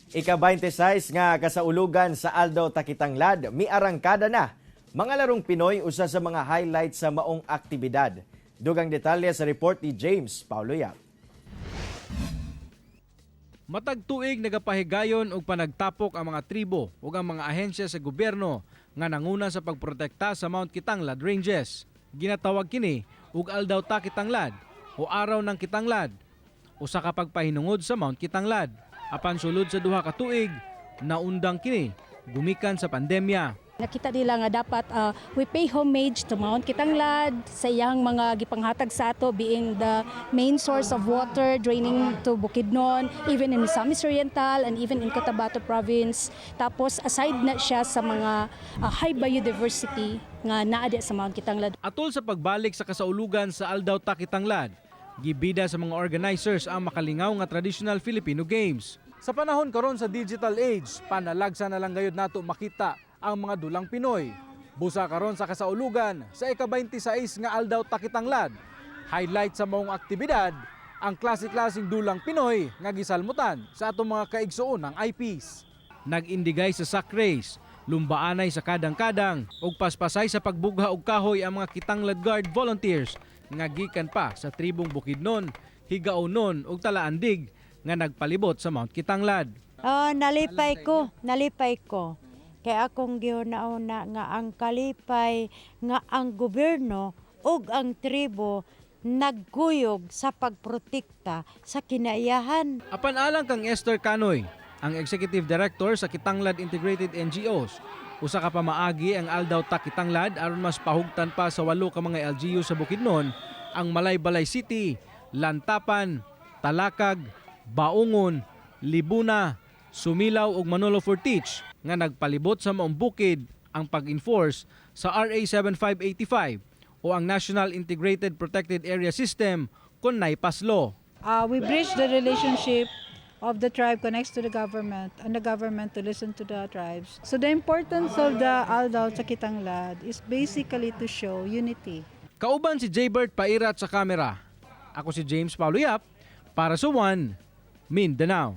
Ika-26 nga kasaulugan sa Aldao Takitanglad, mi arangkada na. Mga larong Pinoy usa sa mga highlights sa maong aktibidad. Dugang detalye sa report ni James Paulo Yap. Matag tuig nagapahigayon og panagtapok ang mga tribo ug ang mga ahensya sa gobyerno nga nanguna sa pagprotekta sa Mount Kitanglad Ranges. Ginatawag kini og Aldao Takitanglad o Araw ng Kitanglad, usa ka pagpahinungod sa Mount Kitanglad. Apan sulod sa duha ka tuig, naundang kini gumikan sa pandemya. Nakita nila nga dapat we pay homage to Mount Kitanglad sa iyang mga gipanghatag sa ato, being the main source of water draining to Bukidnon, even in Misamis Oriental and even in Cotabato Province. Tapos aside na siya sa mga high biodiversity nga naa di sa Mount Kitanglad. Atol sa pagbalik sa kasaulugan sa Aldao Takitanglad, gibida sa mga organizers ang makalingaw nga traditional Filipino games. Sa panahon karon sa digital age, panalagsa na lang gayud nato makita ang mga dulang Pinoy. Busa karon sa kasaulugan sa ika-26 nga Aldao Takitanglad. Highlight sa maong aktibidad ang klase-klaseng dulang Pinoy nga gisalmutan sa atong mga kaigsuon ng eyepiece. Nag-indigay sa sack race, lumbaanay sa kadang-kadang ug paspasay sa pagbugha og kahoy ang mga Kitanglad Guard volunteers nga gikan pa sa tribong Bukidnon, Higaonon ug Talaandig nga nagpalibot sa Mount Kitanglad. Nalipay ko. Kaya akong giuna-una nga ang kalipay nga ang gobyerno ug ang tribo nagguyog sa pagprotekta sa kinaiyahan. Apan alang kang Esther Canoy, ang Executive Director sa Kitanglad Integrated NGOs, usa ka pamaagi ang Aldao Takitanglad aron mas pahugtan pa sa 8 ka mga LGU sa Bukidnon, ang Malaybalay City, Lantapan, Talakag, Baungon, Libuna, Sumilaw ug Manolo Fortich nga nagpalibot sa maong bukid ang pag-enforce sa RA 7585 o ang National Integrated Protected Area System kon NIPAS law. We bridge the relationship of the tribe connects to the government and the government to listen to the tribes. So the importance of the Aldao Takitanglad is basically to show unity. Kauban si Jaybert Pairat sa kamera. Ako si James Paulo Yap para sa One Mindanao.